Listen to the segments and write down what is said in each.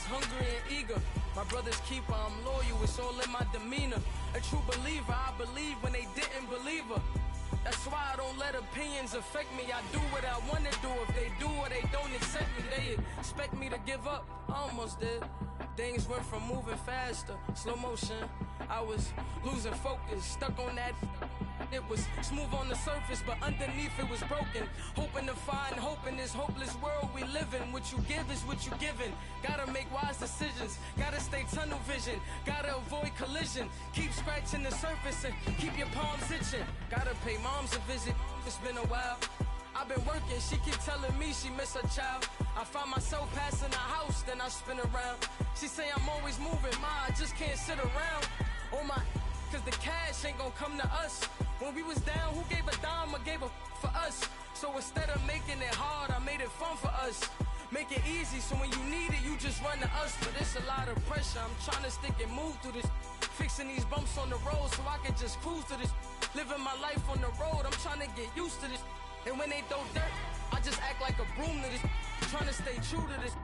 hungry and eager. My brother's keeper, I'm loyal, it's all in my demeanor. A true believer, I believe when they didn't believe her. That's why I don't let opinions affect me. I do what I want to do. If they do or they don't accept me, they expect me to give up. I almost did. Things went from moving faster, slow motion. I was losing focus, stuck on that. It was smooth on the surface, but underneath it was broken. Hoping to find hope in this hopeless world we live in. What you give is what you given. Gotta make wise decisions. Gotta stay tunnel vision. Gotta avoid collision. Keep scratching the surface and keep your palms itching. Gotta pay moms a visit. It's been a while. I've been working, she keep telling me she miss her child. I find myself passing the house, then I spin around. She say I'm always moving, I just can't sit around. Oh my, cause the cash ain't gonna come to us. When we was down, who gave a dime or gave a for us? So instead of making it hard, I made it fun for us. Make it easy, so when you need it, you just run to us. But it's a lot of pressure, I'm trying to stick and move through this. Fixing these bumps on the road so I can just cruise to this. Living my life on the road, I'm trying to get used to this. And when they throw dirt, I just act like a broom to this. Trying to stay true to this,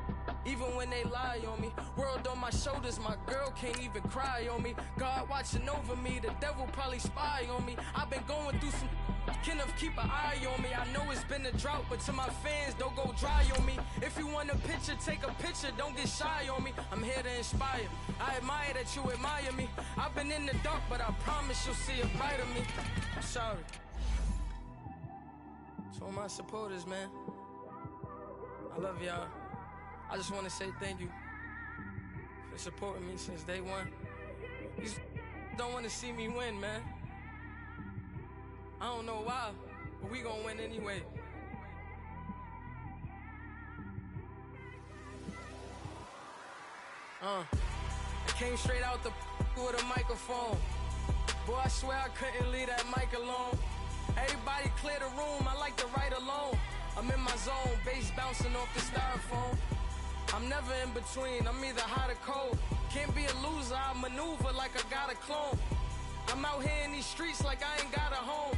even when they lie on me. World on my shoulders, my girl can't even cry on me. God watching over me, the devil probably spy on me. I've been going through some, Kenneth keep an eye on me. I know it's been a drought, but to my fans, don't go dry on me. If you want a picture, take a picture, don't get shy on me. I'm here to inspire, I admire that you admire me. I've been in the dark, but I promise you'll see a brighter me. I'm sorry. To all my supporters, man, I love y'all. I just want to say thank you for supporting me since day one. You don't want to see me win, man. I don't know why, but we gonna win anyway. I came straight out the with a microphone. Boy, I swear I couldn't leave that mic alone. Everybody clear the room, I like to write alone. I'm in my zone, bass bouncing off the styrofoam. I'm never in between, I'm either hot or cold. Can't be a loser, I maneuver like I got a clone. I'm out here in these streets like I ain't got a home.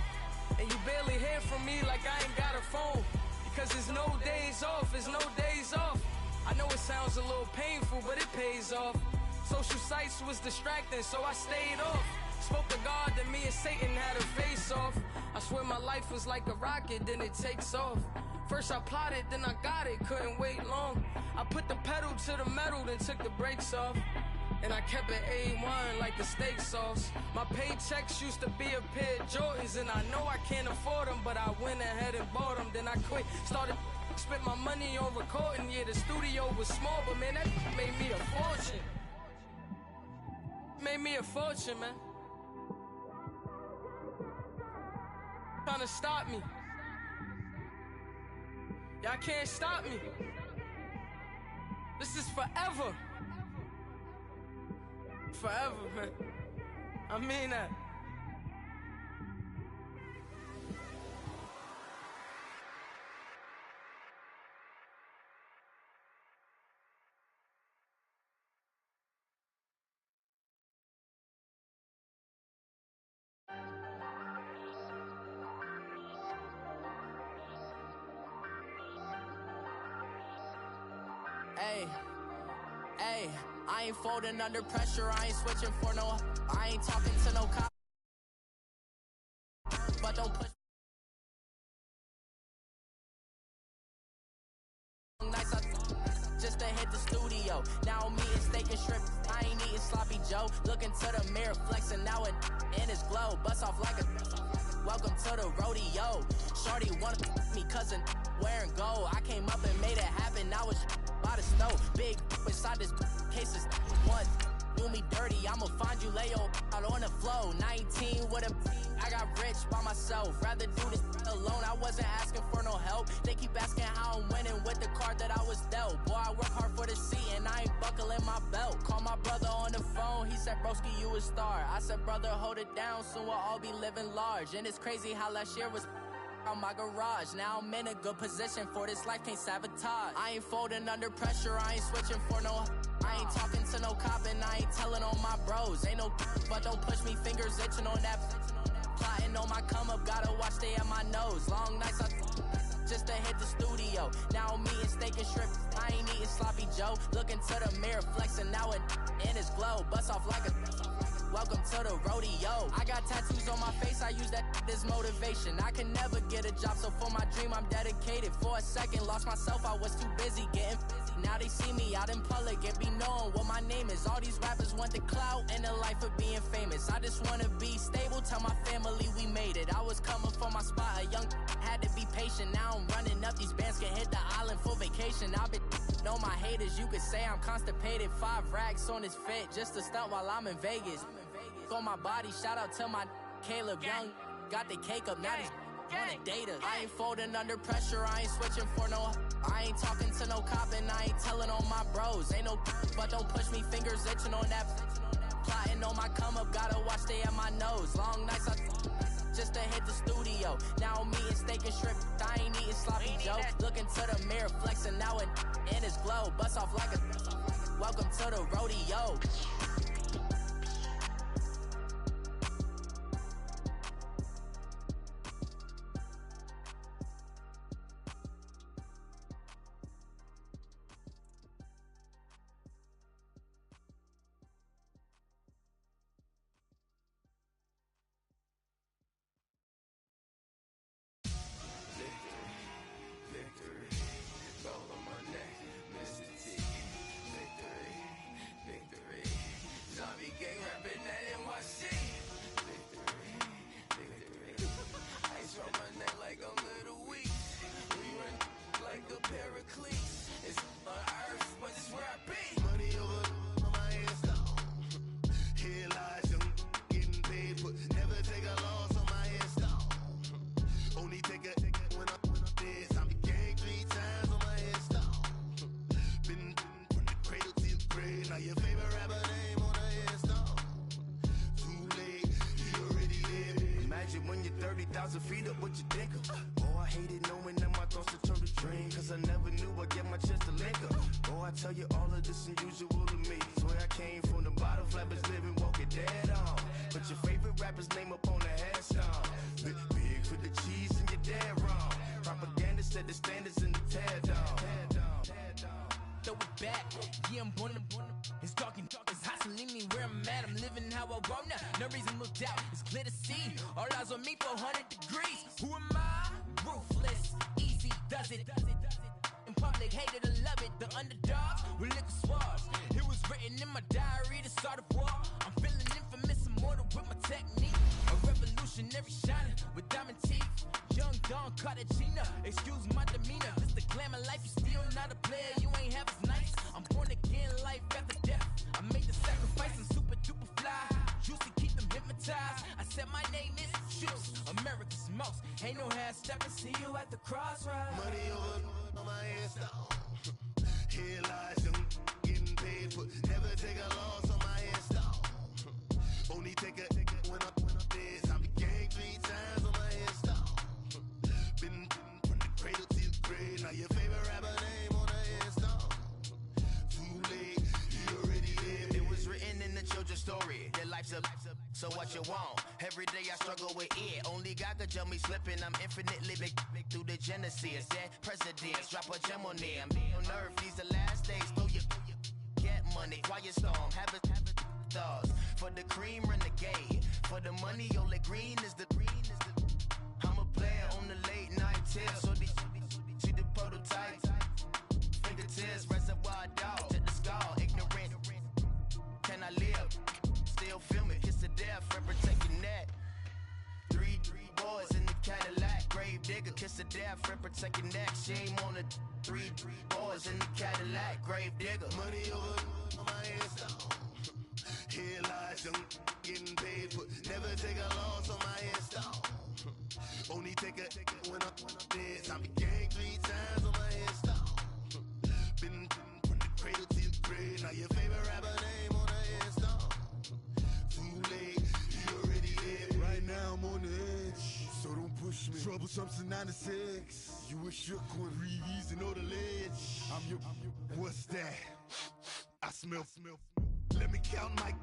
And you barely hear from me like I ain't got a phone. Because there's no days off, there's no days off. I know it sounds a little painful, but it pays off. Social sites was distracting, so I stayed off. Spoke to God that me and Satan had a face off. I swear my life was like a rocket, then it takes off. First I plotted, then I got it, couldn't wait long. I put the pedal to the metal, then took the brakes off. And I kept it A1 like the steak sauce. My paychecks used to be a pair of Jordans, and I know I can't afford them, but I went ahead and bought them. Then I quit, started spent my money on recording. Yeah, the studio was small, but man, that made me a fortune. Made me a fortune, man. Trying to stop me. Y'all can't stop me. This is forever. Forever, man. I mean that. Hey, I ain't folding under pressure, I ain't switching for no, I ain't talking to no cop, but don't push nice just to hit the studio. Now I'm eating steak and shrimp, I ain't eating sloppy Joe. Looking to the mirror, flexing now it in his glow. Bust off like a welcome to the rodeo. Shorty wanna me cousin wearing gold. I came up and made it happen, now it's by the stove. Big inside this case is one. Do me dirty, I'ma find you, lay your out on the flow. 19 with a I got rich by myself. Rather do this alone, I wasn't asking for no help. They keep asking how I'm winning with the card that I was dealt. Boy, I work hard for the seat and I ain't buckling my belt. Call my brother on the phone, he said, broski, you a star. I said, brother, hold it down, soon we'll all be living large. And it's crazy how last year was on my garage. Now I'm in a good position for this life, can't sabotage. I ain't folding under pressure, I ain't switching for no, I ain't talking to no cop and I ain't telling on my bros. Ain't no but don't push me, fingers itching on that. Plotting on my come up, gotta watch stay at my nose. Long nights I just to hit the studio. Now I'm eating steak and shrimp, I ain't eating sloppy Joe. Joe. Look into the mirror, flexing now and in his glow. Bust off like a welcome to the rodeo. I got tattoos on my face, I use that as motivation. I can never get a job, so for my dream I'm dedicated. For a second, lost myself, I was too busy getting busy. Now they see me out in public and be knowing what my name is. All these rappers want the clout and the life of being famous. I just wanna be stable, tell my family we made it. I was coming for my spot, a young had to be patient. Now I'm running up, these bands can hit the island for vacation. I've been know my haters, you could say I'm constipated. 5 racks on his fit, just to stunt while I'm in Vegas. On my body, shout out to my Caleb Young. Got the cake up, now these wanna data. I ain't folding under pressure, I ain't switching for no. I ain't talking to no cop and I ain't telling on my bros. Ain't no but don't push me, fingers itching on that. Plotting on my come up, gotta watch stay at my nose. Long nights I just to hit the studio. Now I'm eating steak and shrimp, I ain't eating sloppy Joe. Looking to the mirror, flexing now and in his glow. Bust off like a welcome to the rodeo. Feet up what you think of. Oh, I hated knowing that my thoughts would turn to dream, cause I never knew I'd get my chest to link up. Oh, I tell you all of this unusual to me. Swear I came from the bottom, flappers living, walking dead on. Put your favorite rapper's name up on the headstone. Big for the cheese and you're dead wrong. Propaganda set the standards in the tear down. Throw it back, yeah, I'm born to it's dark, it's hot, so leave me where I'm at. I'm living how I want now, no reason to doubt. It's clear to see, all eyes on me, 400 degrees. Who am I? Ruthless, easy does it. In public, hate it or love it. The underdogs with liquor swabs. It was written in my diary to start a war. I'm feeling infamous, immortal with my technique. A revolutionary shining with diamond teeth. Young Don Cartagena, excuse my demeanor. This the glamour life, you still not a player, you ain't half as nice. I'm born again, life after death. I made the sacrifice and super duper fly. Used to keep them hypnotized. I said my name is Juice, America's most. Ain't no half stepping, see you at the crossroads. Money over on my install. Here lies young, getting paid for. Never take a loss on my install. Only take a when I'm dead. I be gang 3 times on my install. Been from the cradle to the grave. Now your favorite rapper name on the install. Too late, you already lived. It was written in the children's story. Their life's a so what you want? Every day I struggle with it. Only God could jump me slipping. I'm infinitely big through the genesis. Dead presidents, drop a gem on them. On earth, these the last days. Throw your get money, quiet storm. Have it thoughts. For the cream, renegade. For the money, only green is the I'm a player on the late night till. So these see the prototype. Fingertips, reservoir dog. To the skull, ignorant. Can I live? Still feel me. Kiss the death, forever taking that. 3 boys in the Cadillac. Grave digger, kiss the death, forever taking that. Shame on the 3 boys in the Cadillac. Grave digger. Money over on my install. Here lies young, getting paid for. Never take a loss on my install. Only take a when I'm dead. I be gang 3 times on my install. Been from the cradle to the grave. Now your favorite rapper name on the install. Too late, you already lived. Right now I'm on the edge, so don't push me. Troublesome to 9 to 6. You a shook one, breathe and know the ledge. I'm your, what's that? I smell. Let me count my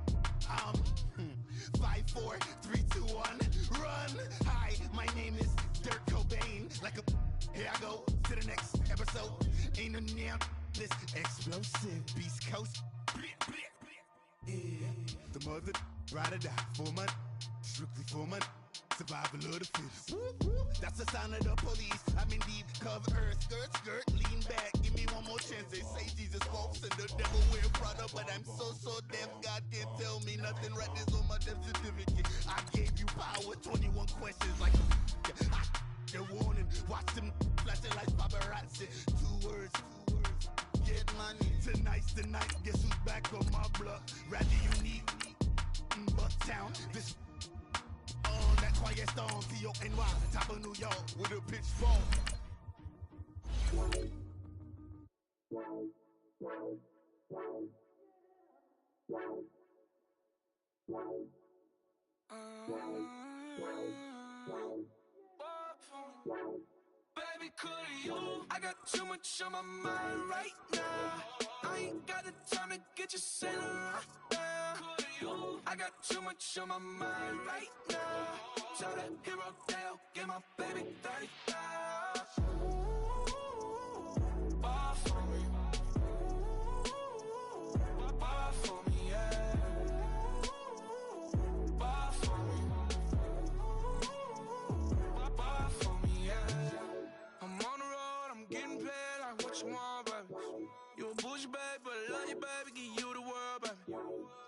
5, 4, 3, 2, 1, run. Hi, my name is Dirk Cobain. Like a, here I go to the next episode. Ain't no damn ruthless, explosive, beast coast. Yeah. The mother ride or die for my strictly for my survival of the fittest. That's the sign of the police. I'm in deep cover earth, skirt, lean back, give me one more chance. They say Jesus walks and the devil wear Prada, but I'm so deaf, God can't tell me nothing. Right this on my death certificate. I gave you power, 21 questions like a warning. Watch them flashing like paparazzi. Two words. Get money. Tonight's the night. Guess who's back on my block? Rather unique, Bucktown. This on that quiet stone. T-O-N-Y, top of New York with a pitchfork. Baby, could you? I got too much on my mind right now. I ain't got the time to get you sitting right now. Could you? I got too much on my mind right now. Tell that hero Dale, get my baby 30,000. Bar for me. Bar for me, yeah. Bar for me. Bar for me, yeah. I'm on the road, I'm getting paid like what you want, baby. You a bougie, baby, but I love you, baby. Give you the world, baby.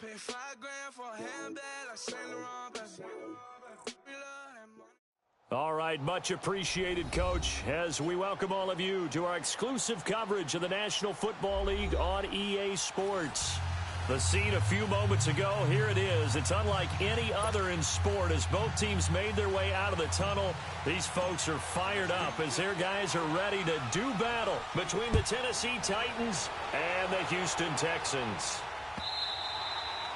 Pay $5 grand for a handbag like Saint Laurent, baby. All right, much appreciated, Coach, as we welcome all of you to our exclusive coverage of the National Football League on EA Sports. The scene a few moments ago, here it is. It's unlike any other in sport as both teams made their way out of the tunnel. These folks are fired up as their guys are ready to do battle between the Tennessee Titans and the Houston Texans.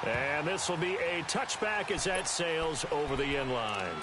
And this will be a touchback as that sails over the end line.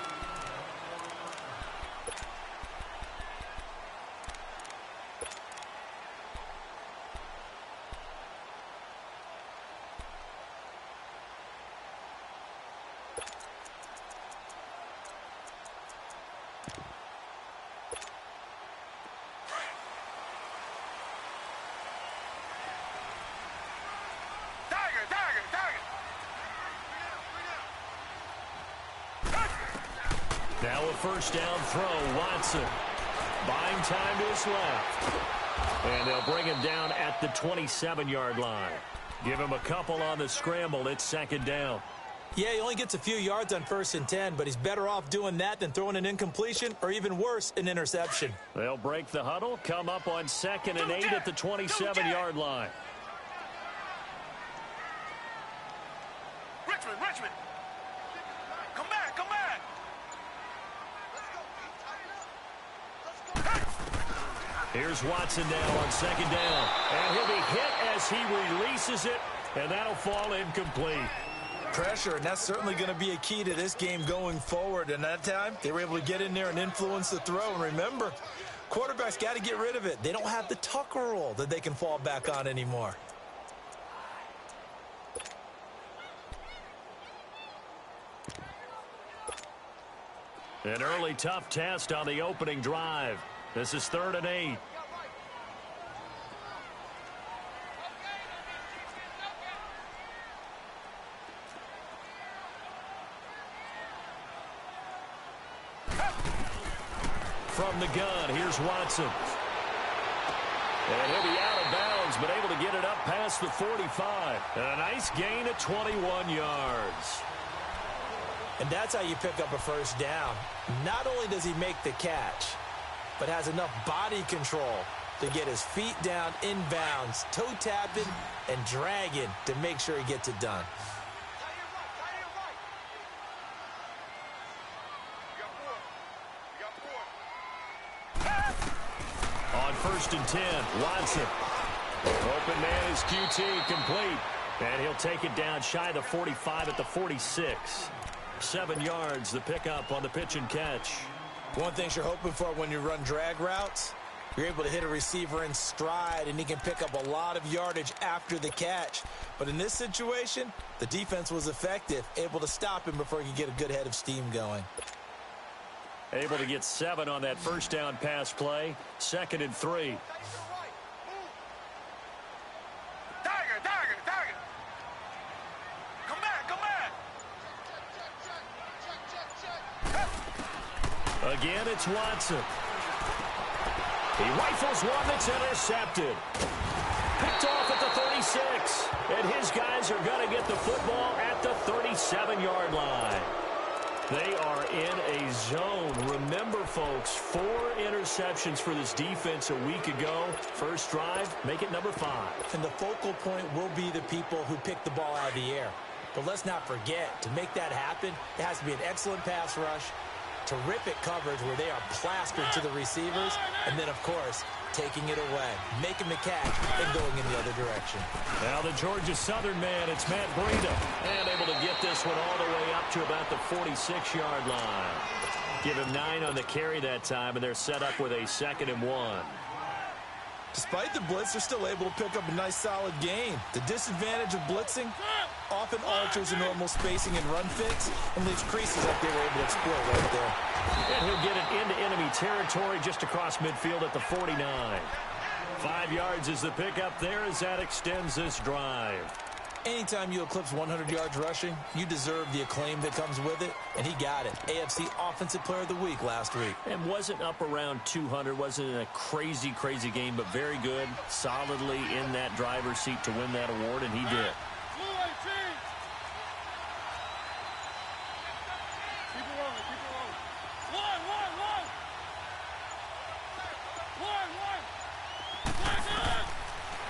Now a first down throw, Watson. Buying time to his left. And they'll bring him down at the 27-yard line. Give him a couple on the scramble. It's second down. Yeah, he only gets a few yards on 1st and 10, but he's better off doing that than throwing an incompletion or even worse, an interception. They'll break the huddle, come up on 2nd and 8 at the 27-yard line. Richmond. Come back. Here's Watson now on 2nd down. And he'll be hit as he releases it, and that'll fall incomplete. Pressure, and that's certainly going to be a key to this game going forward. And that time, they were able to get in there and influence the throw. And remember, quarterbacks got to get rid of it. They don't have the Tucker roll that they can fall back on anymore. An early tough test on the opening drive. This is 3rd and 8. From the gun, here's Watson. And he'll be out of bounds, but able to get it up past the 45. And a nice gain of 21 yards. And that's how you pick up a first down. Not only does he make the catch, but has enough body control to get his feet down inbounds, toe tapping and dragging to make sure he gets it done. On 1st and 10, Watson. Open man is QT, complete. And he'll take it down shy of the 45 at the 46. 7 yards, the pickup on the pitch and catch. One thing you're hoping for when you run drag routes, you're able to hit a receiver in stride, and he can pick up a lot of yardage after the catch. But in this situation, the defense was effective, able to stop him before he could get a good head of steam going. Able to get 7 on that first down pass play. 2nd and 3. Again, it's Watson. He rifles one that's intercepted. Picked off at the 36. And his guys are going to get the football at the 37-yard line. They are in a zone. Remember, folks, 4 interceptions for this defense a week ago. First drive, make it number 5. And the focal point will be the people who pick the ball out of the air. But let's not forget, to make that happen, it has to be an excellent pass rush, terrific coverage where they are plastered to the receivers, and then, of course, taking it away, making the catch, and going in the other direction. Now the Georgia Southern man, it's Matt Breida, and able to get this one all the way up to about the 46-yard line. Give him 9 on the carry that time, and they're set up with a 2nd and 1. Despite the blitz, they're still able to pick up a nice, solid gain. The disadvantage of blitzing often alters the normal spacing and run fits and leaves creases like they were able to exploit right there. And he'll get it into enemy territory just across midfield at the 49. 5 yards is the pickup there as that extends this drive. Anytime you eclipse 100 yards rushing, you deserve the acclaim that comes with it, and he got it. AFC Offensive Player of the Week last week. And wasn't up around 200, wasn't in a crazy game, but very good, solidly in that driver's seat to win that award, and he did.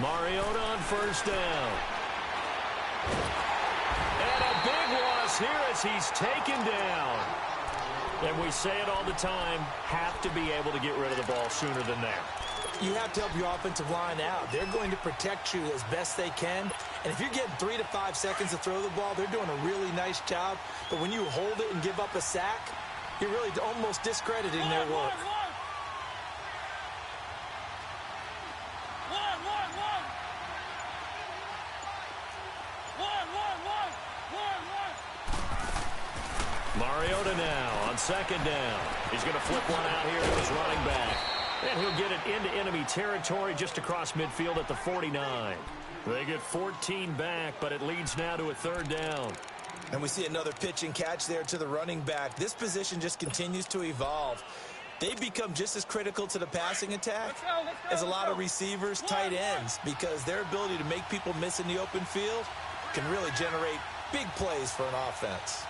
Mariota on first down. And a big loss here as he's taken down. And we say it all the time, have to be able to get rid of the ball sooner than that. You have to help your offensive line out. They're going to protect you as best they can. And if you're getting 3 to 5 seconds to throw the ball, they're doing a really nice job. But when you hold it and give up a sack, you're really almost discrediting their work. Mariota now on second down. He's going to flip one out here to his running back. And he'll get it into enemy territory just across midfield at the 49. They get 14 back, but it leads now to a 3rd down. And we see another pitch and catch there to the running back. This position just continues to evolve. They become just as critical to the passing attack as a lot of receivers, tight ends, because their ability to make people miss in the open field can really generate big plays for an offense.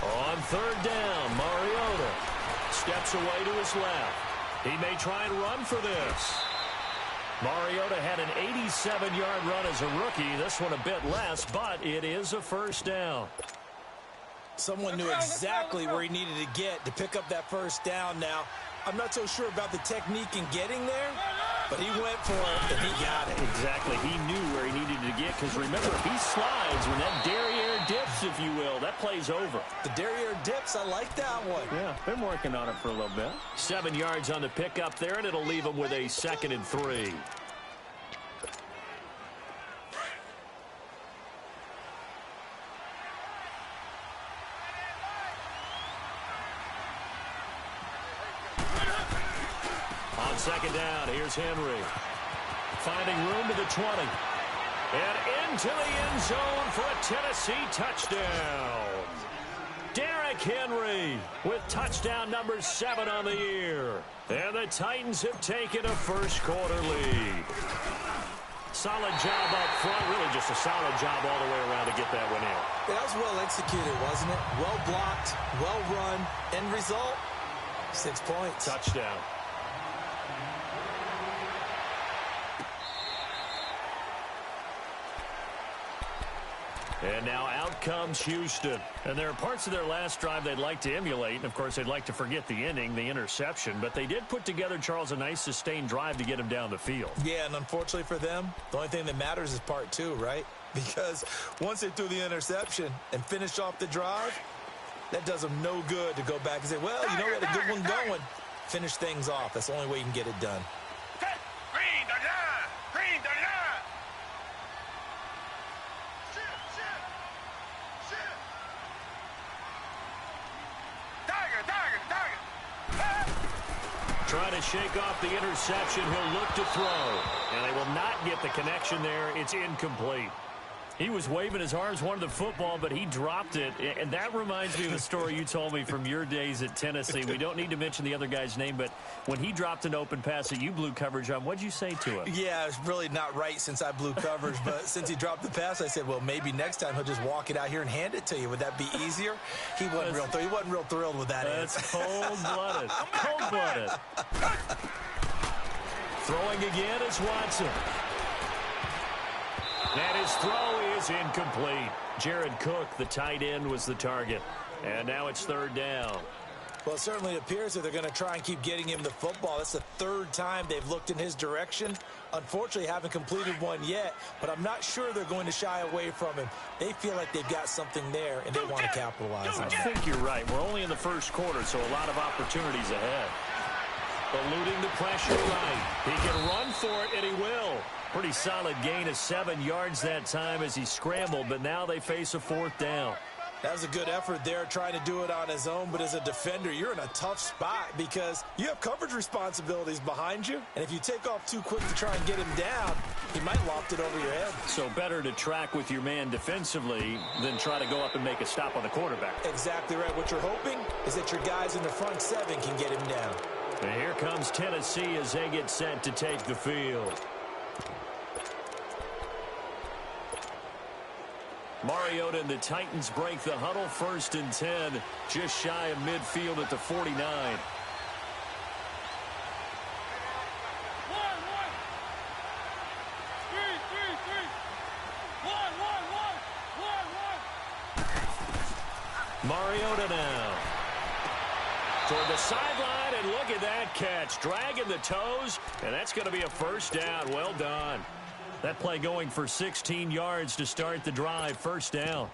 On 3rd down, Mariota steps away to his left. He may try and run for this. Mariota had an 87-yard run as a rookie. This one a bit less, but it is a 1st down. Someone knew exactly where he needed to get to pick up that 1st down. Now, I'm not so sure about the technique in getting there, but he went for it, and he got it. Exactly. He knew where he needed to get, because remember, if he slides, when that derriere dips, if you will, that play's over. The derriere dips, I like that one. Yeah, been working on it for a little bit. 7 yards on the pickup there, and it'll leave him with a 2nd and 3. On 2nd down, here's Henry. Finding room to the 20. And into the end zone for a Tennessee touchdown. Derrick Henry with touchdown number 7 on the year. And the Titans have taken a first-quarter lead. Solid job up front. Really just a solid job all the way around to get that one in. That was well executed, wasn't it? Well blocked, well run. End result, 6 points. Touchdown. And now out comes Houston. And there are parts of their last drive they'd like to emulate. And, of course, they'd like to forget the ending, the interception. But they did put together, Charles, a nice sustained drive to get him down the field. Yeah, and unfortunately for them, the only thing that matters is part 2, right? Because once they threw the interception and finished off the drive, that does them no good to go back and say, well, you know, we had a good one going. Finish things off. That's the only way you can get it done. trying to shake off the interception. He'll look to throw. And they will not get the connection there. It's incomplete. He was waving his arms, wanted the football, but he dropped it. And that reminds me of a story you told me from your days at Tennessee. We don't need to mention the other guy's name, but when he dropped an open pass that you blew coverage on, what'd you say to him? Yeah, it's really not right since I blew coverage, but since he dropped the pass, I said, well, maybe next time he'll just walk it out here and hand it to you. Would that be easier? He wasn't real thrilled with that. That's cold-blooded. Cold-blooded. Throwing again is Watson. And his throw is incomplete. Jared Cook, the tight end, was the target. And now it's third down. Well, it certainly appears that they're going to try and keep getting him the football. That's the third time they've looked in his direction. Unfortunately, haven't completed one yet, but I'm not sure they're going to shy away from him. They feel like they've got something there, and they want to capitalize on it. I think you're right. We're only in the first quarter, so a lot of opportunities ahead. Eluding the pressure right. He can run for it, and he will. Pretty solid gain of 7 yards that time as he scrambled, but now they face a fourth down. That was a good effort there, trying to do it on his own, but as a defender, you're in a tough spot because you have coverage responsibilities behind you, and if you take off too quick to try and get him down, he might loft it over your head. So better to track with your man defensively than try to go up and make a stop on the quarterback. Exactly right. What you're hoping is that your guys in the front seven can get him down. And here comes Tennessee as they get set to take the field. Mariota and the Titans break the huddle, 1st and 10, just shy of midfield at the 49. Mariota now toward the sideline, and look at that catch, dragging the toes, and that's going to be a first down. Well done. That play going for 16 yards to start the drive. First down.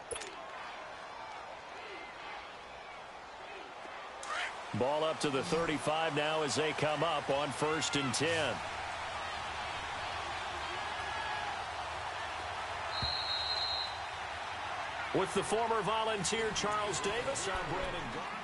Ball up to the 35 now as they come up on 1st and 10. With the former Volunteer Charles Davis, I'm Brandon Garner.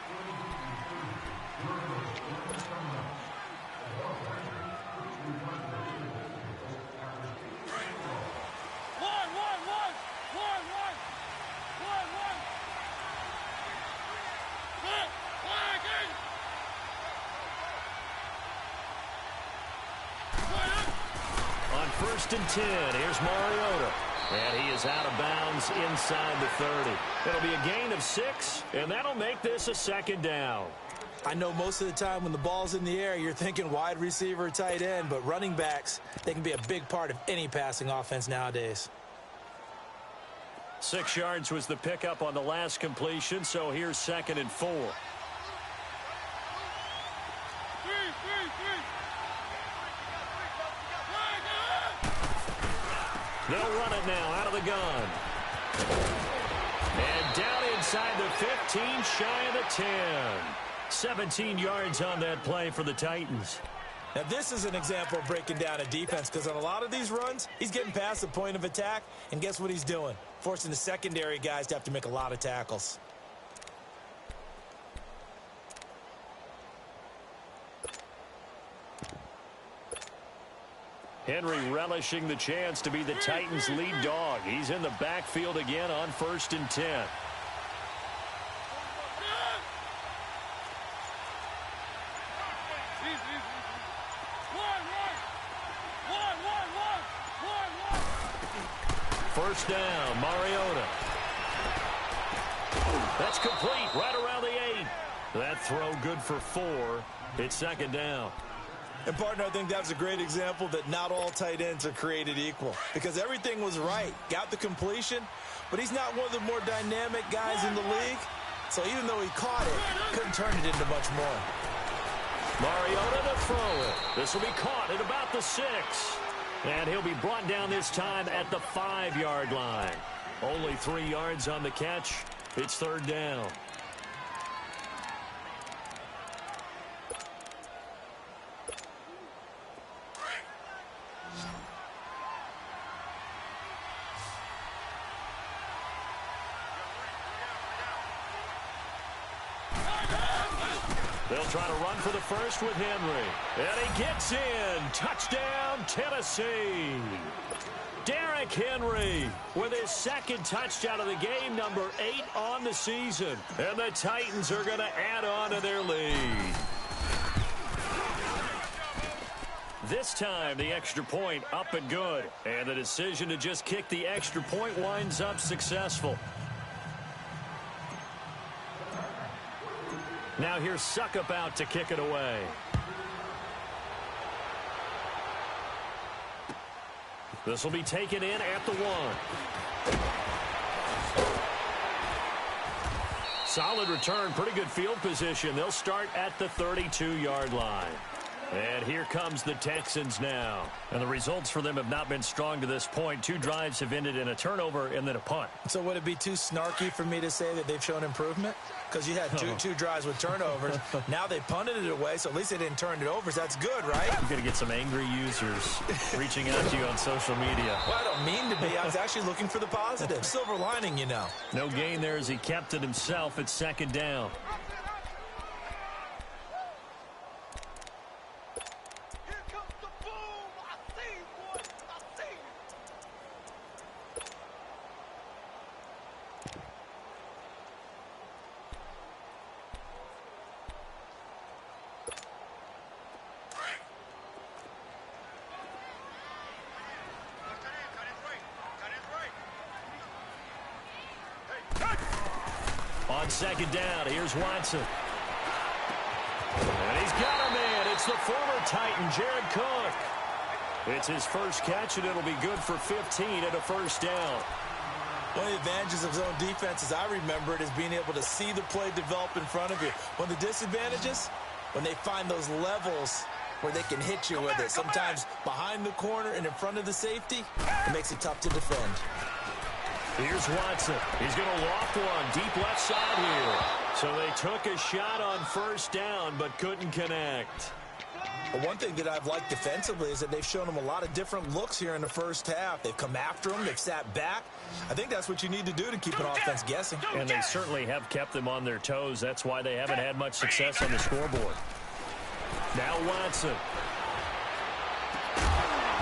On 1st and 10, here's Mariota. And he is out of bounds inside the 30. It'll be a gain of 6, and that'll make this a second down. I know most of the time when the ball's in the air, you're thinking wide receiver, tight end, but running backs, they can be a big part of any passing offense nowadays. 6 yards was the pickup on the last completion, so here's 2nd and 4. They'll run it now out of the gun. And down inside the 15, shy of the 10. 17 yards on that play for the Titans. Now, this is an example of breaking down a defense because on a lot of these runs, he's getting past the point of attack, and guess what he's doing? Forcing the secondary guys to have to make a lot of tackles. Henry relishing the chance to be the Titans' lead dog. He's in the backfield again on 1st and 10. First down, Mariota. That's complete right around the 8. That throw good for 4. It's 2nd down. And, partner, I think that was a great example that not all tight ends are created equal because everything was right. Got the completion, but he's not one of the more dynamic guys in the league. So even though he caught it, couldn't turn it into much more. Mariota to throw it. This will be caught at about the 6. And he'll be brought down this time at the 5-yard line. Only 3 yards on the catch. It's 3rd down. They'll try to run for the first with Henry. And he gets in. Touchdown, Tennessee. Derrick Henry with his second touchdown of the game, number 8 on the season. And the Titans are going to add on to their lead. This time, the extra point up and good. And the decision to just kick the extra point winds up successful. Now here's Suckup out to kick it away. This will be taken in at the 1. Solid return, pretty good field position. They'll start at the 32-yard line. And here comes the Texans now. And the results for them have not been strong to this point. 2 drives have ended in a turnover and then a punt. So would it be too snarky for me to say that they've shown improvement? Because you had two drives with turnovers. Now they punted it away, so at least they didn't turn it over. So that's good, right? You're going to get some angry users reaching out to you on social media. Well, I don't mean to be. I was actually looking for the positive. Silver lining, you know. No gain there as he kept it himself at second down. On second down, here's Watson. And he's got him in. It's the former Titan, Jared Cook. It's his first catch, and it'll be good for 15 and a first down. One of the advantages of zone defense, as I remember it, is being able to see the play develop in front of you. One of the disadvantages, when they find those levels where they can hit you with it. Sometimes behind the corner and in front of the safety, it makes it tough to defend. Here's Watson. He's going to loft one deep left side here. So they took a shot on first down but couldn't connect. Well, one thing that I've liked defensively is that they've shown them a lot of different looks here in the first half. They've come after them. They've sat back. I think that's what you need to do to keep an offense guessing. And they certainly have kept them on their toes. That's why they haven't had much success on the scoreboard. Now Watson.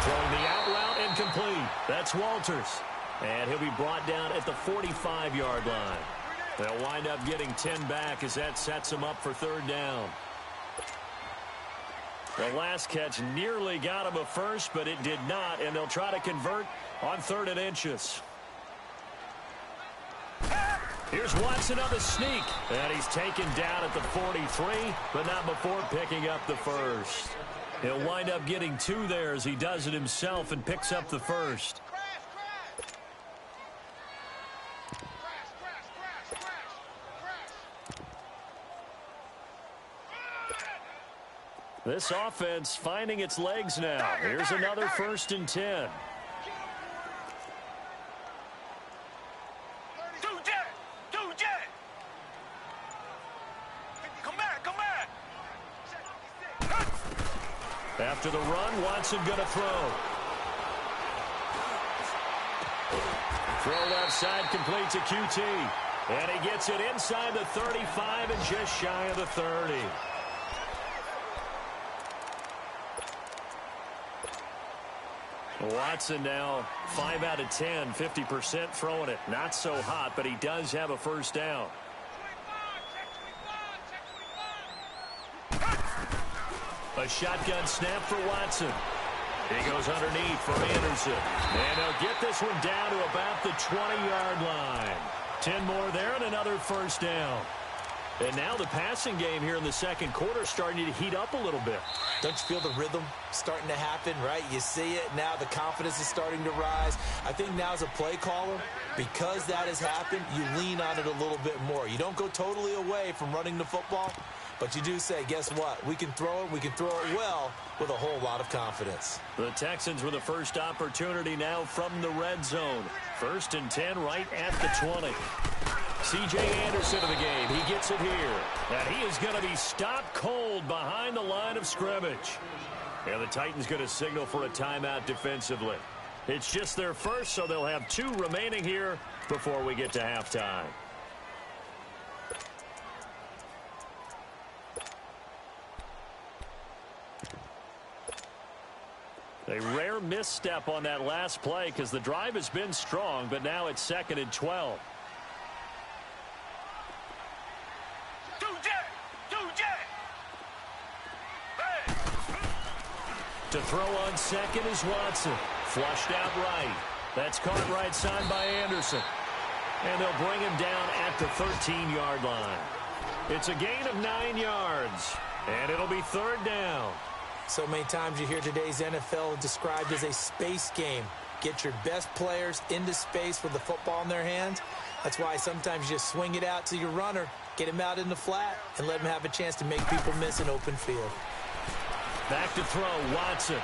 Throwing the out route incomplete. That's Walters. And he'll be brought down at the 45-yard line. They'll wind up getting 10 back as that sets them up for third down. The last catch nearly got him a first, but it did not, and they'll try to convert on 3rd and inches. Here's Watson on the sneak, and he's taken down at the 43, but not before picking up the first. He'll wind up getting 2 there as he does it himself and picks up the first. This offense finding its legs now. Here's another 1st and 10. After the run, Watson going to throw. Throw left side complete to QT. And he gets it inside the 35 and just shy of the 30. Watson now 5 out of 10, 50% throwing it. Not so hot, but he does have a first down. A shotgun snap for Watson. He goes underneath for Anderson. And he'll get this one down to about the 20-yard line. 10 more there and another first down. And now the passing game here in the second quarter starting to heat up a little bit. Don't you feel the rhythm starting to happen, right? You see it now. The confidence is starting to rise. I think now as a play caller, because that has happened, you lean on it a little bit more. You don't go totally away from running the football, but you do say, guess what? We can throw it. We can throw it well with a whole lot of confidence. The Texans with the first opportunity now from the red zone. 1st and 10 right at the 20. C.J. Anderson of the game. He gets it here. And he is going to be stopped cold behind the line of scrimmage. And the Titans going to signal for a timeout defensively. It's just their first, so they'll have 2 remaining here before we get to halftime. A rare misstep on that last play because the drive has been strong, but now it's 2nd and 12. To throw on second is Watson. Flushed out right. That's caught right side by Anderson. And they'll bring him down at the 13-yard line. It's a gain of 9 yards, and it'll be 3rd down. So many times you hear today's NFL described as a space game. Get your best players into space with the football in their hands. That's why sometimes you just swing it out to your runner, get him out in the flat, and let him have a chance to make people miss an open field. Back to throw, Watson.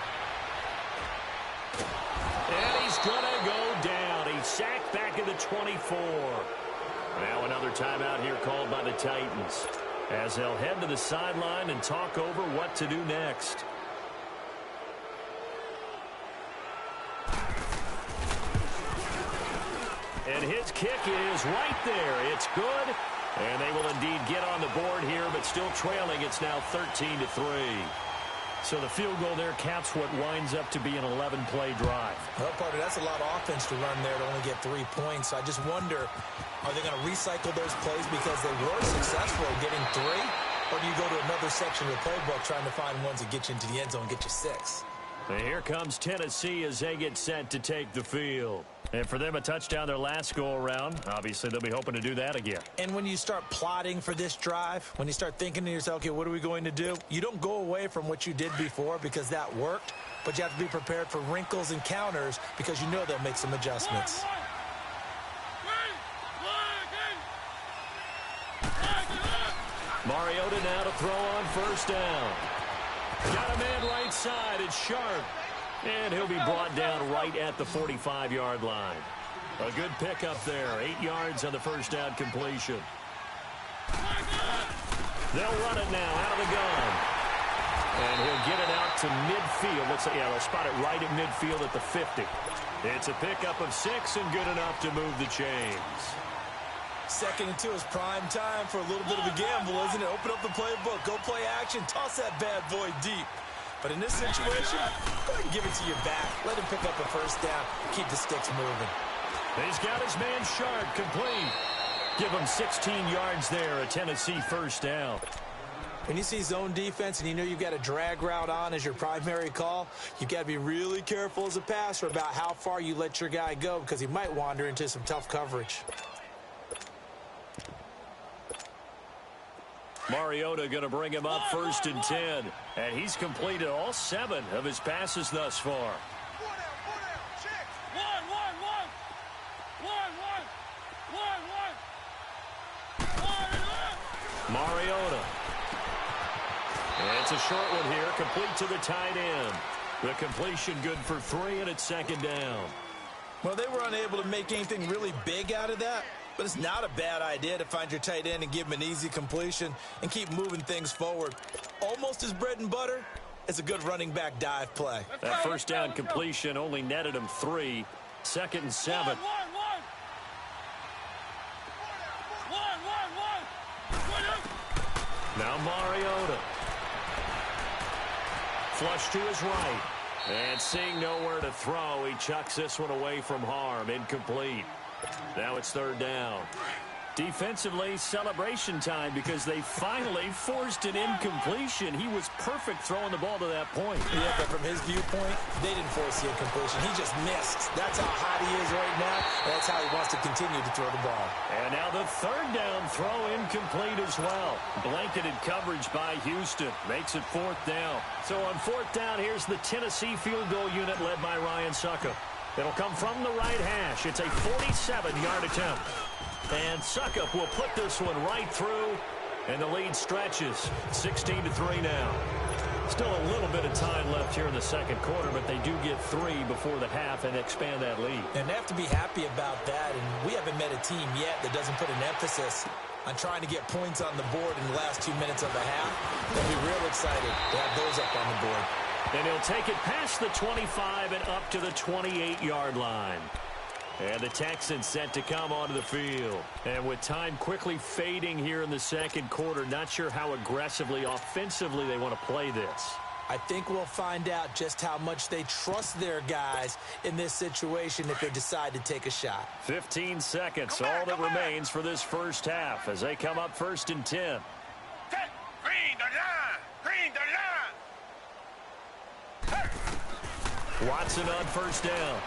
And he's going to go down. He's sacked back at the 24. Now another timeout here called by the Titans, as they'll head to the sideline and talk over what to do next. And his kick is right there. It's good. And they will indeed get on the board here, but still trailing. It's now 13-3. So the field goal there caps what winds up to be an 11-play drive. Well, partner, that's a lot of offense to run there to only get 3 points. So I just wonder, are they going to recycle those plays because they were successful at getting 3? Or do you go to another section of the playbook trying to find ones that get you into the end zone and get you 6? And here comes Tennessee as they get set to take the field. And for them, a touchdown their last go-around. Obviously, they'll be hoping to do that again. And when you start plotting for this drive, when you start thinking to yourself, okay, what are we going to do? You don't go away from what you did before because that worked, but you have to be prepared for wrinkles and counters because you know they'll make some adjustments. Mariota now to throw on 1st down. Got a man right side. It's Sharp. And he'll be brought down right at the 45-yard line. A good pickup there. 8 yards on the 1st down completion. They'll run it now out of the gun. And he'll get it out to midfield. Looks like, yeah, they'll spot it right at midfield at the 50. It's a pickup of 6 and good enough to move the chains. 2nd and 2 is prime time for a little bit of a gamble, isn't it? Open up the playbook, go play action, toss that bad boy deep. But in this situation, go ahead and give it to your back. Let him pick up a 1st down, keep the sticks moving. He's got his man Sharp complete. Give him 16 yards there, a Tennessee 1st down. When you see zone defense and you know you've got a drag route on as your primary call, you've got to be really careful as a passer about how far you let your guy go because he might wander into some tough coverage. Mariota going to bring him up 1st and 10. And he's completed all 7 of his passes thus far. Mariota. And it's a short one here, complete to the tight end. The completion good for 3, and it's 2nd down. Well, they were unable to make anything really big out of that. But it's not a bad idea to find your tight end and give him an easy completion and keep moving things forward. Almost as bread and butter as a good running back dive play. That 1st down completion only netted him 3. 2nd and 7. Now Mariota. Flush to his right. And seeing nowhere to throw, he chucks this one away from harm. Incomplete. Now it's 3rd down. Defensively, celebration time because they finally forced an incompletion. He was perfect throwing the ball to that point. Yeah, but from his viewpoint, they didn't force the incompletion. He just missed. That's how hot he is right now, and that's how he wants to continue to throw the ball. And now the 3rd down throw incomplete as well. Blanketed coverage by Houston. Makes it 4th down. So on 4th down, here's the Tennessee field goal unit led by Ryan Suckup. It'll come from the right hash. It's a 47-yard attempt. And Suckup will put this one right through, and the lead stretches. 16-3 now. Still a little bit of time left here in the 2nd quarter, but they do get 3 before the half and expand that lead. And they have to be happy about that, and we haven't met a team yet that doesn't put an emphasis on trying to get points on the board in the last 2 minutes of the half. They'll be real excited to have those up on the board. And he'll take it past the 25 and up to the 28-yard line. And the Texans set to come onto the field. And with time quickly fading here in the 2nd quarter, not sure how aggressively, offensively they want to play this. I think we'll find out just how much they trust their guys in this situation if they decide to take a shot. 15 seconds, all that remains for this first half as they come up 1st and 10. Watson on 1st down.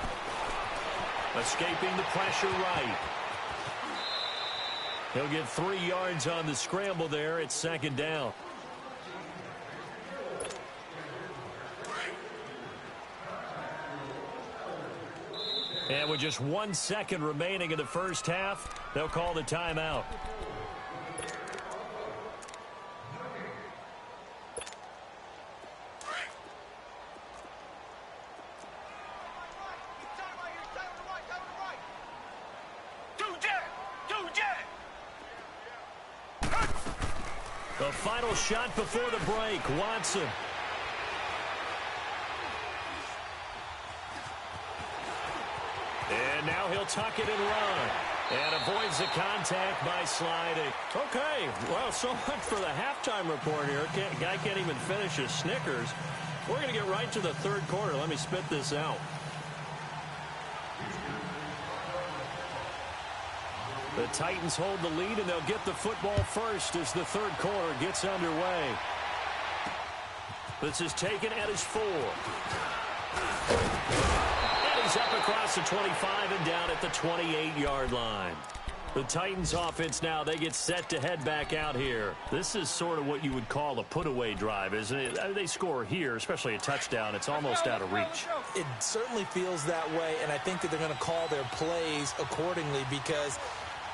Escaping the pressure right. He'll get 3 yards on the scramble there. It's 2nd down. And with just 1 second remaining in the first half, they'll call the timeout. The final shot before the break, Watson. And now he'll tuck it and run. And avoids the contact by sliding. Okay, well, so much for the halftime report here. Guy can't even finish his Snickers. We're going to get right to the 3rd quarter. Let me spit this out. The Titans hold the lead, and they'll get the football first as the 3rd quarter gets underway. This is taken at his 4. And he's up across the 25 and down at the 28-yard line. The Titans offense now, they get set to head back out here. This is sort of what you would call a put-away drive, isn't it? They score here, especially a touchdown. It's almost out of reach. It certainly feels that way, and I think that they're going to call their plays accordingly because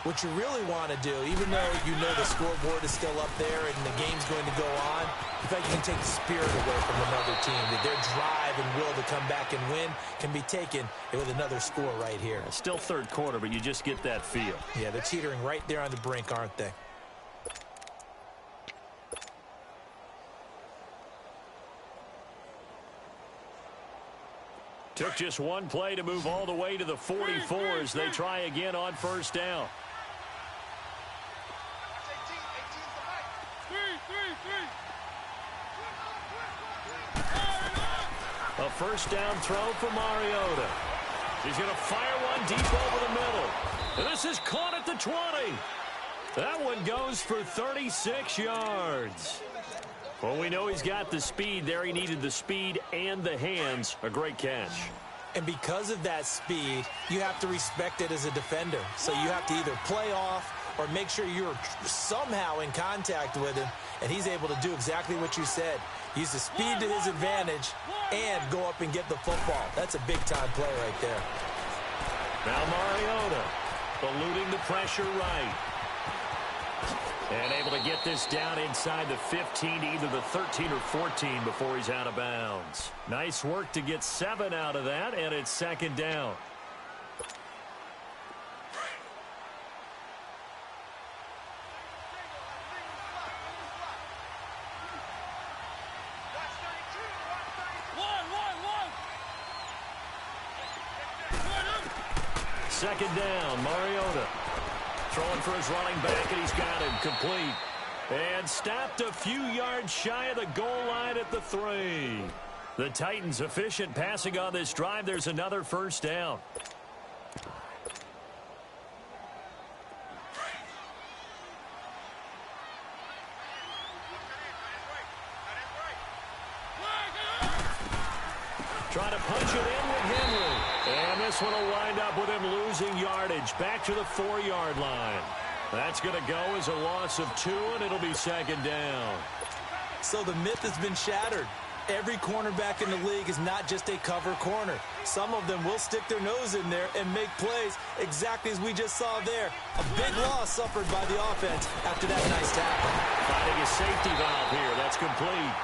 what you really want to do, even though you know the scoreboard is still up there and the game's going to go on, in fact, you can take the spirit away from another team. That their drive and will to come back and win can be taken with another score right here. It's still 3rd quarter, but you just get that feel. Yeah, they're teetering right there on the brink, aren't they? Took just 1 play to move all the way to the 44 as they try again on 1st down. A 1st down throw for Mariota. He's going to fire one deep over the middle. And this is caught at the 20. That one goes for 36 yards. Well, we know he's got the speed there. He needed the speed and the hands. A great catch. And because of that speed, you have to respect it as a defender. So you have to either play off or make sure you're somehow in contact with him, and he's able to do exactly what you said. Use the speed to his advantage and go up and get the football. That's a big-time play right there. Now Mariota eluding the pressure right. And able to get this down inside the 15 to either the 13 or 14 before he's out of bounds. Nice work to get 7 out of that, and it's 2nd down. Second down, Mariota. Throwing for his running back, and he's got him complete. And stopped a few yards shy of the goal line at the 3. The Titans efficient passing on this drive. There's another 1st down. Trying to punch it in with Henry. And this one will wind up with him losing yardage back to the 4-yard line. That's going to go as a loss of 2, and it'll be 2nd down. So the myth has been shattered. Every cornerback in the league is not just a cover corner. Some of them will stick their nose in there and make plays exactly as we just saw there. A big loss suffered by the offense after that nice tackle. Finding a safety valve here. That's complete.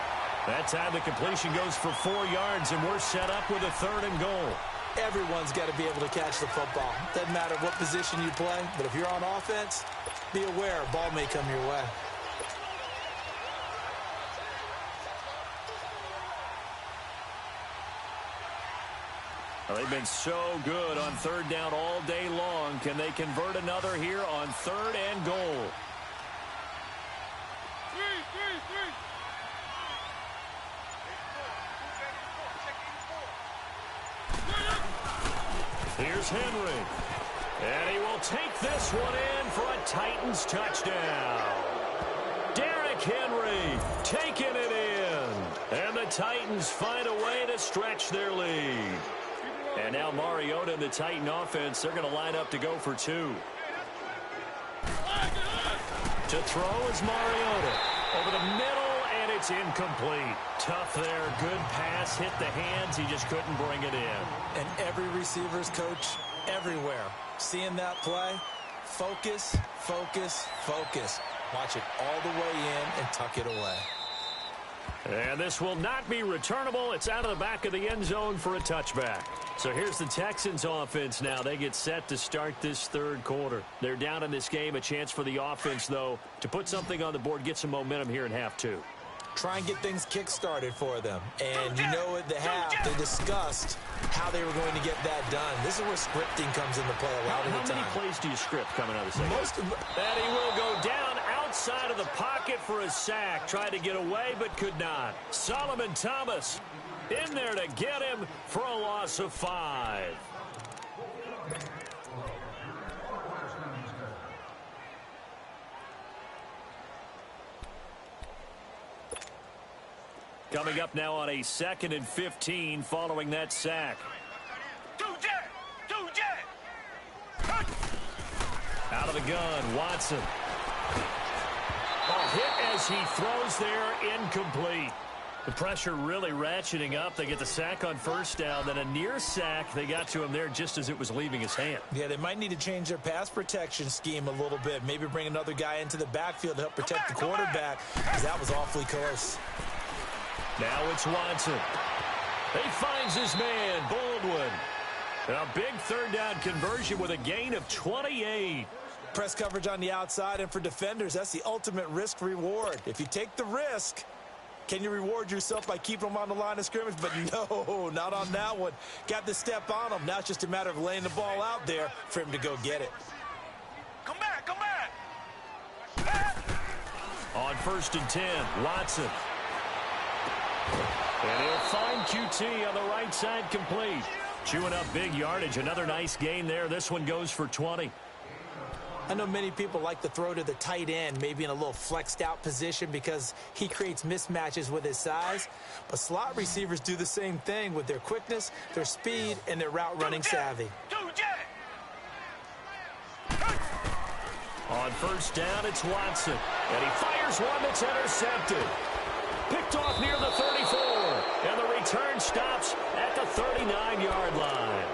That time the completion goes for 4 yards, and we're set up with a 3rd and goal. Everyone's got to be able to catch the football. Doesn't matter what position you play, but if you're on offense, be aware a ball may come your way. Well, they've been so good on 3rd down all day long. Can they convert another here on 3rd and goal? Here's Henry. And he will take this one in for a Titans touchdown. Derrick Henry taking it in. And the Titans find a way to stretch their lead. And now Mariota and the Titan offense, they're going to line up to go for two. To throw is Mariota. Over the middle, and it's incomplete. Tough there. Good pass. Hit the hands. He just couldn't bring it in. And every receiver's coach everywhere. Seeing that play, focus, focus, focus. Watch it all the way in and tuck it away. And this will not be returnable. It's out of the back of the end zone for a touchback. So here's the Texans offense now. They get set to start this third quarter. They're down in this game. A chance for the offense, though, to put something on the board, get some momentum here in half two. Try and get things kick-started for them. And you know at the half, they discussed how they were going to get that done. This is where scripting comes into play a lot of the time. How many plays do you script coming out of the second? Most of them. And he will go down outside of the pocket for a sack. Tried to get away, but could not. Solomon Thomas in there to get him for a loss of 5. Coming up now on a 2nd and 15 following that sack. Out of the gun, Watson. Oh, hit as he throws there, incomplete. The pressure really ratcheting up. They get the sack on first down, then a near sack. They got to him there just as it was leaving his hand. Yeah, they might need to change their pass protection scheme a little bit. Maybe bring another guy into the backfield to help protect the quarterback, because that was awfully close. Now it's Watson. He finds his man, Baldwin. A big third down conversion with a gain of 28. Press coverage on the outside, and for defenders, that's the ultimate risk reward. If you take the risk, can you reward yourself by keeping them on the line of scrimmage? But no, not on that one. Got the step on him. Now it's just a matter of laying the ball out there for him to go get it. Come back, come back. On 1st and 10, Watson. And he'll find QT on the right side, complete. Chewing up big yardage. Another nice gain there. This one goes for 20. I know many people like to throw to the tight end, maybe in a little flexed out position because he creates mismatches with his size. But slot receivers do the same thing with their quickness, their speed, and their route running savvy. On 1st down, it's Watson. And he fires one that's intercepted. Picked off near the 34. And the return stops at the 39-yard line.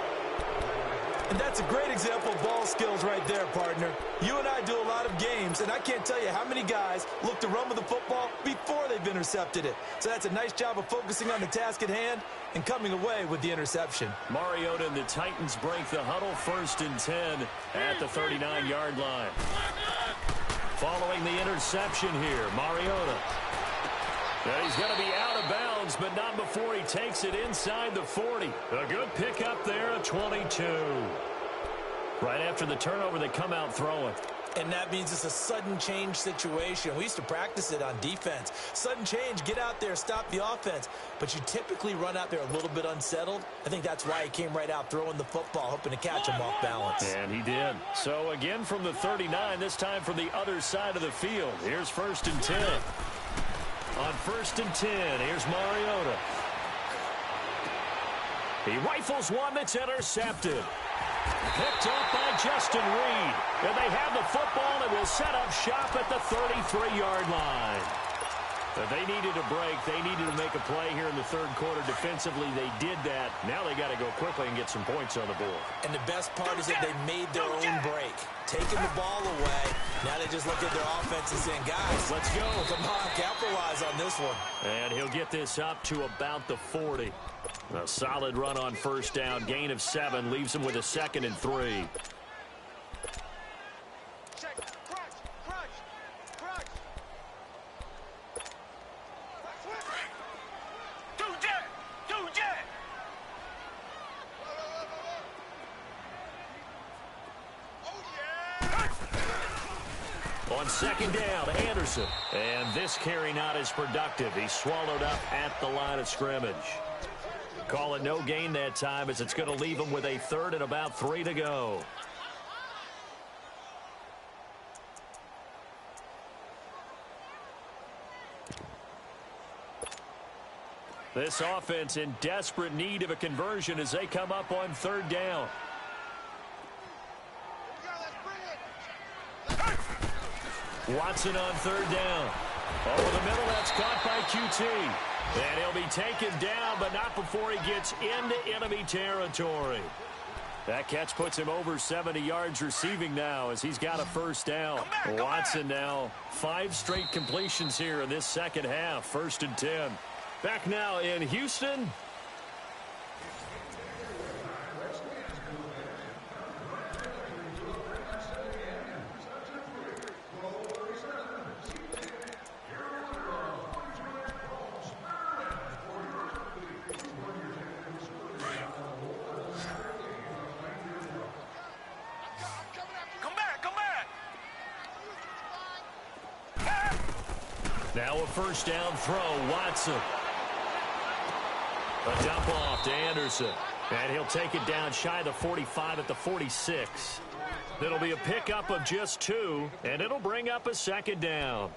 And that's a great example of ball skills right there, partner. You and I do a lot of games, and I can't tell you how many guys look to run with the football before they've intercepted it. So that's a nice job of focusing on the task at hand and coming away with the interception. Mariota and the Titans break the huddle, 1st and 10 at the 39-yard line. Following the interception here, Mariota. And he's going to be out of bounds, but not before he takes it inside the 40. A good pickup there, a 22. Right after the turnover, they come out throwing. And that means it's a sudden change situation. We used to practice it on defense. Sudden change, get out there, stop the offense. But you typically run out there a little bit unsettled. I think that's why he came right out throwing the football, hoping to catch him off balance. And he did. So again from the 39, this time from the other side of the field. Here's 1st and 10. On 1st and 10, here's Mariota. He rifles one that's intercepted. Picked up by Justin Reed. And they have the football and will set up shop at the 33-yard line. They needed a break. They needed to make a play here in the third quarter. Defensively, they did that. Now they got to go quickly and get some points on the board. And the best part is that they made their own break. Taking the ball away. Now they just look at their offense and saying, guys, let's go. Come on, capitalize on this one. And he'll get this up to about the 40. A solid run on 1st down. Gain of 7 leaves him with a 2nd and 3. On 2nd down, Anderson. And this carry not as productive. He's swallowed up at the line of scrimmage. Call it no gain that time as it's going to leave them with a third and about 3 to go. This offense in desperate need of a conversion as they come up on 3rd down. Watson on 3rd down. Over the middle, that's caught by QT. And he'll be taken down, but not before he gets into enemy territory. That catch puts him over 70 yards receiving now as he's got a 1st down. Watson now 5 straight completions here in this second half. 1st and 10. Back now in Houston. Now a 1st down throw, Watson. A dump off to Anderson. And he'll take it down shy of the 45 at the 46. It'll be a pickup of just 2, and it'll bring up a 2nd down.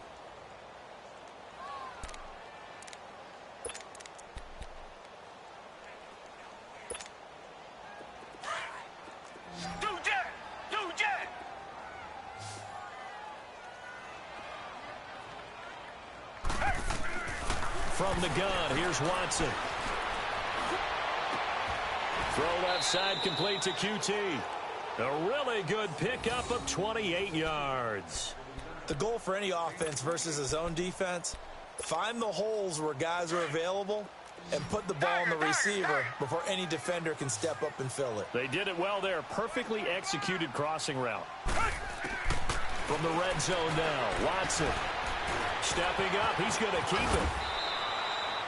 From the gun, here's Watson. Throw left side complete to QT. A really good pickup of 28 yards. The goal for any offense versus his own defense, find the holes where guys are available and put the ball on the receiver before any defender can step up and fill it. They did it well there. Perfectly executed crossing route. From the red zone now, Watson. Stepping up, he's going to keep it.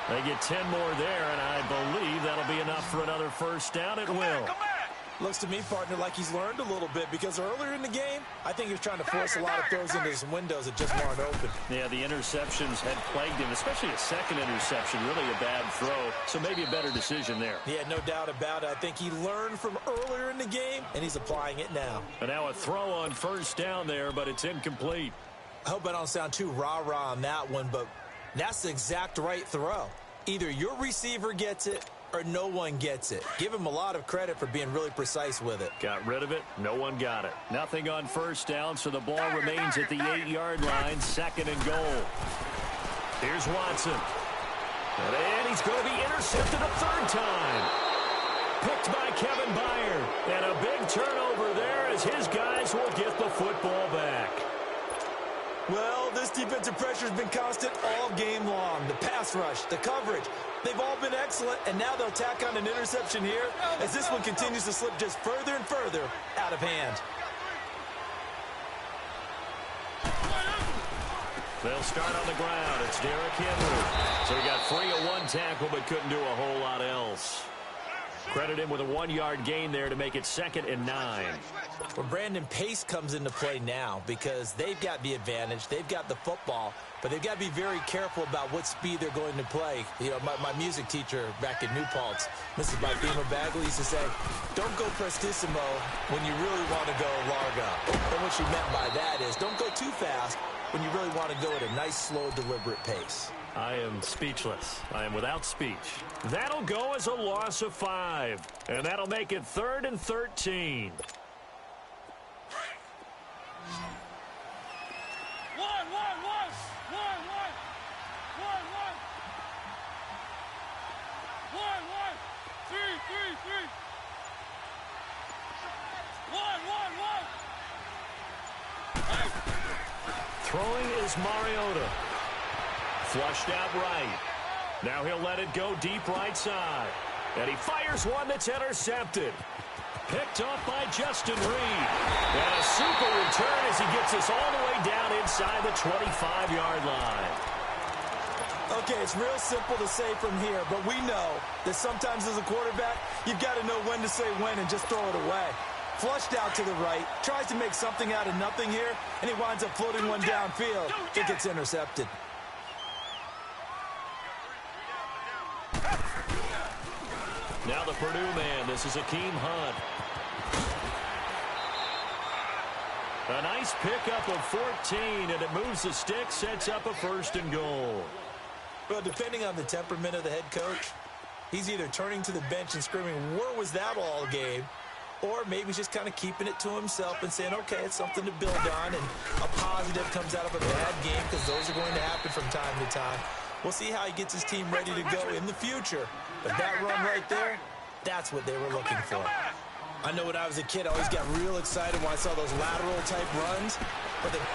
They get 10 more there, and I believe that'll be enough for another 1st down. It will. Looks to me, partner, like he's learned a little bit because earlier in the game, I think he was trying to force a lot of throws into some windows that just weren't open. Yeah, the interceptions had plagued him, especially a second interception, really a bad throw, so maybe a better decision there. Yeah, no doubt about it. I think he learned from earlier in the game, and he's applying it now. And now a throw on 1st down there, but it's incomplete. I hope I don't sound too rah-rah on that one, but that's the exact right throw. Either your receiver gets it or no one gets it. Give him a lot of credit for being really precise with it. Got rid of it. No one got it. Nothing on 1st down, so the ball remains at the 8-yard line. 2nd and goal. Here's Watson. And he's going to be intercepted a 3rd time. Picked by Kevin Byard. And a big turnover there as his guys will get the football back. Well, this defensive pressure has been constant all game long. The pass rush, the coverage, they've all been excellent, and now they'll tack on an interception here as this one continues to slip just further and further out of hand. They'll start on the ground. It's Derrick Henry. So he got free of 1 tackle but couldn't do a whole lot else. Credit him with a 1-yard gain there to make it 2nd and 9. Well, Brandon, pace comes into play now because they've got the advantage. They've got the football, but they've got to be very careful about what speed they're going to play. You know, my music teacher back in New Paltz, Mrs. Bifema Bagley, used to say, don't go prestissimo when you really want to go largo. And what she meant by that is don't go too fast when you really want to go at a nice, slow, deliberate pace. I am speechless. I am without speech. That'll go as a loss of 5. And that'll make it 3rd and 13. Throwing is Mariota. Flushed out right. Now he'll let it go deep right side. And he fires one that's intercepted. Picked off by Justin Reed. And a super return as he gets us all the way down inside the 25-yard line. Okay, it's real simple to say from here, but we know that sometimes as a quarterback, you've got to know when to say when and just throw it away. Flushed out to the right, tries to make something out of nothing here, and he winds up floating one downfield. It gets Now the Purdue man. This is Akeem Hunt. A nice pickup of 14, and it moves the stick, sets up a 1st and goal. Well, depending on the temperament of the head coach, he's either turning to the bench and screaming, "Where was that all game?" Or maybe he's just kind of keeping it to himself and saying, okay, it's something to build on, and a positive comes out of a bad game, because those are going to happen from time to time. We'll see how he gets his team ready to go in the future. But that run right there, that's what they were looking for. I know when I was a kid, I always got real excited when I saw those lateral-type runs.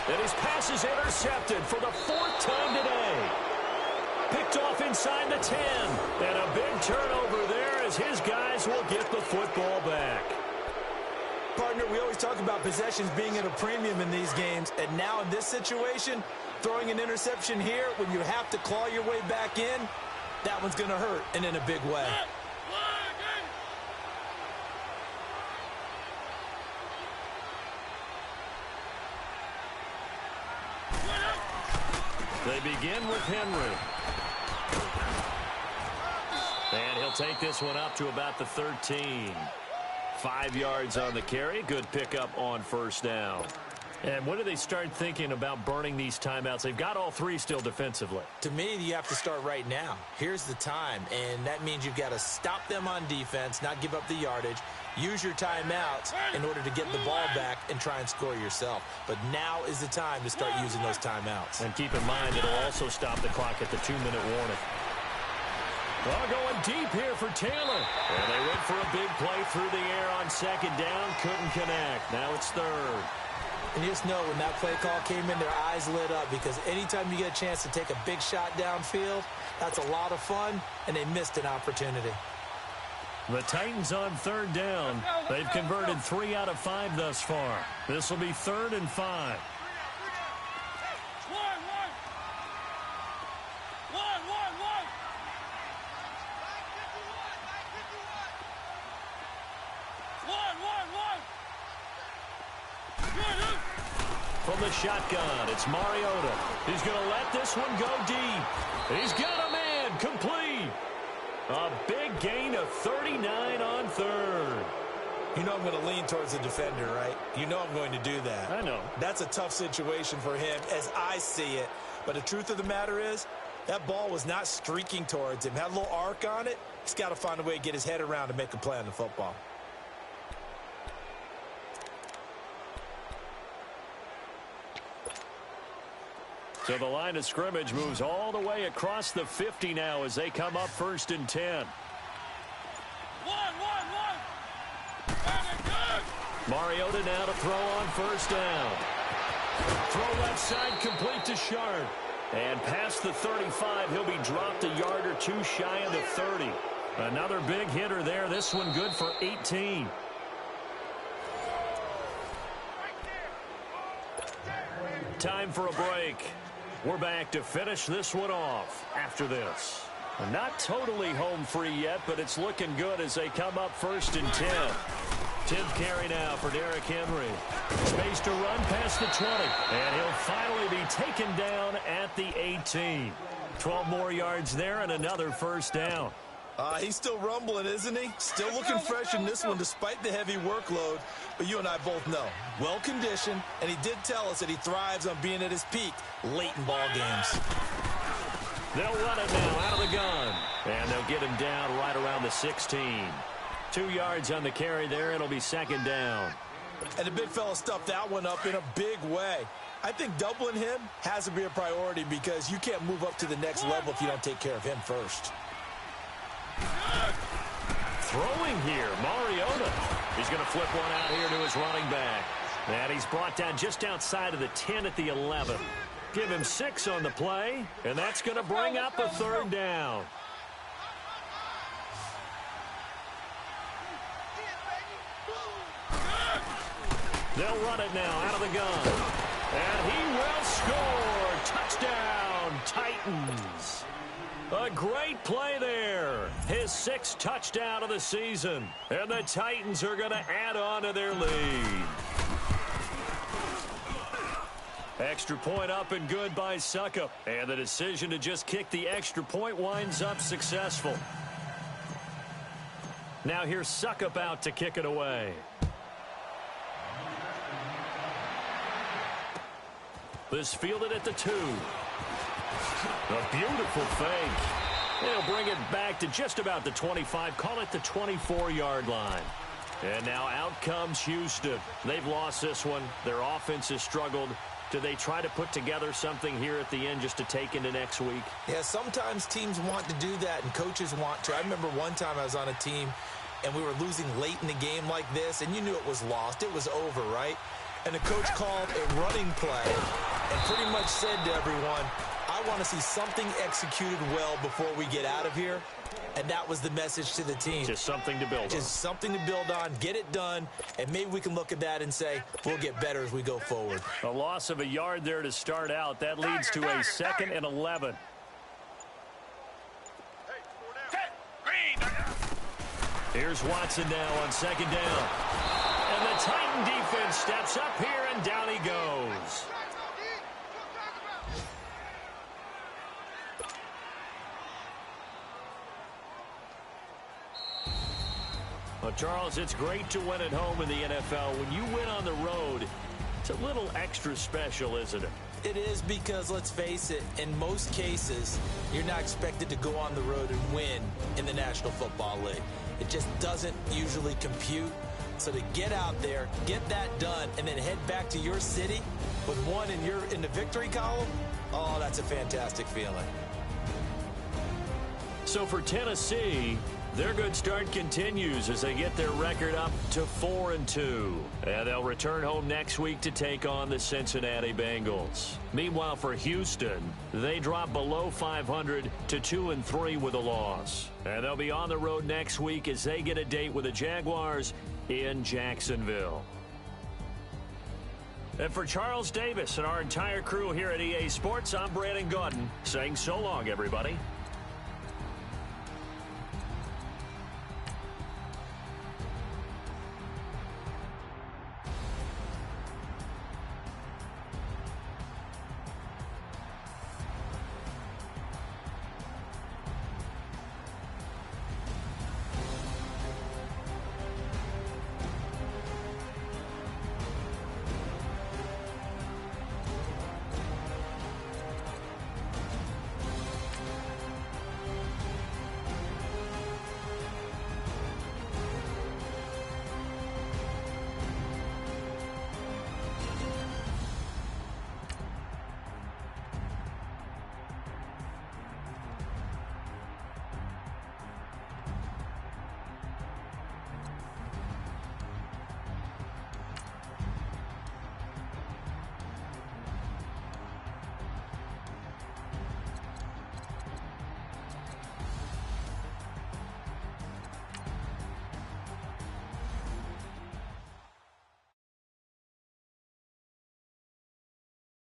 And his pass is intercepted for the 4th time today. Picked off inside the 10. And a big turnover there as his guys will get the football back. Partner, we always talk about possessions being at a premium in these games. And now in this situation, throwing an interception here when you have to claw your way back in, that one's going to hurt, and in a big way. They begin with Henry. And he'll take this one up to about the 13. 5 yards on the carry. Good pickup on 1st down. And when do they start thinking about burning these timeouts? They've got all 3 still defensively. To me, you have to start right now. Here's the time, and that means you've got to stop them on defense, not give up the yardage, use your timeouts in order to get the ball back and try and score yourself. But now is the time to start using those timeouts. And keep in mind, it'll also stop the clock at the 2-minute warning. Well, going deep here for Taylor. And they went for a big play through the air on 2nd down. Couldn't connect. Now it's 3rd. And just know when that play call came in, their eyes lit up, because anytime you get a chance to take a big shot downfield, that's a lot of fun, and they missed an opportunity. The Titans on 3rd down. They've converted 3 out of 5 thus far. This will be 3rd and 5. From the shotgun, it's Mariota. He's going to let this one go deep. He's got a man complete. A big gain of 39 on 3rd. You know I'm going to lean towards the defender, right? You know I'm going to do that. I know. That's a tough situation for him as I see it. But the truth of the matter is, that ball was not streaking towards him. Had a little arc on it. He's got to find a way to get his head around to make a play on the football. So the line of scrimmage moves all the way across the 50 now as they come up 1st and 10. Mariota now to throw on 1st down. Throw left side complete to Sharp. And past the 35, he'll be dropped a yard or 2 shy of the 30. Another big hitter there. This one good for 18. Time for a break. We're back to finish this one off after this. Not totally home free yet, but it's looking good as they come up 1st and 10. 10th carry now for Derrick Henry. Space to run past the 20. And he'll finally be taken down at the 18. 12 more yards there and another 1st down. He's still rumbling, isn't he? Still looking fresh in this one despite the heavy workload. But you and I both know, well-conditioned, and he did tell us that he thrives on being at his peak late in ball games. They'll run it now out of the gun. And they'll get him down right around the 16. 2 yards on the carry there. It'll be 2nd down. And the big fella stuffed that one up in a big way. I think doubling him has to be a priority because you can't move up to the next level if you don't take care of him first. Throwing here, Mariota. He's going to flip one out here to his running back. And he's brought down just outside of the 10 at the 11. Give him 6 on the play, and that's going to bring up a 3rd down. They'll run it now out of the gun. And he will score. Touchdown, Titans. A great play there. His 6th touchdown of the season. And the Titans are going to add on to their lead. Extra point up and good by Suckup. And the decision to just kick the extra point winds up successful. Now here's Suckup out to kick it away. This fielded at the 2. A beautiful fake. They'll bring it back to just about the 25, call it the 24-yard line. And now out comes Houston. They've lost this one. Their offense has struggled. Do they try to put together something here at the end just to take into next week? Yeah, sometimes teams want to do that and coaches want to. I remember one time I was on a team and we were losing late in the game like this, and you knew it was lost. It was over, right? And the coach called a running play and pretty much said to everyone, I want to see something executed well before we get out of here. And that was the message to the team. Just something to build on. Just something to build on, get it done, and maybe we can look at that and say, we'll get better as we go forward. A loss of a yard there to start out. That leads to a 2nd and 11. Here's Watson now on 2nd down. And the Titan defense steps up here, and down he goes. Well, Charles, it's great to win at home in the NFL. When you win on the road, it's a little extra special, isn't it? It is, because, let's face it, in most cases, you're not expected to go on the road and win in the National Football League. It just doesn't usually compute. So to get out there, get that done, and then head back to your city with one in the victory column, oh, that's a fantastic feeling. So for Tennessee, their good start continues as they get their record up to 4-2. And they'll return home next week to take on the Cincinnati Bengals. Meanwhile, for Houston, they drop below 500 to 2-3 with a loss. And they'll be on the road next week as they get a date with the Jaguars in Jacksonville. And for Charles Davis and our entire crew here at EA Sports, I'm Brandon Gaudin saying so long, everybody.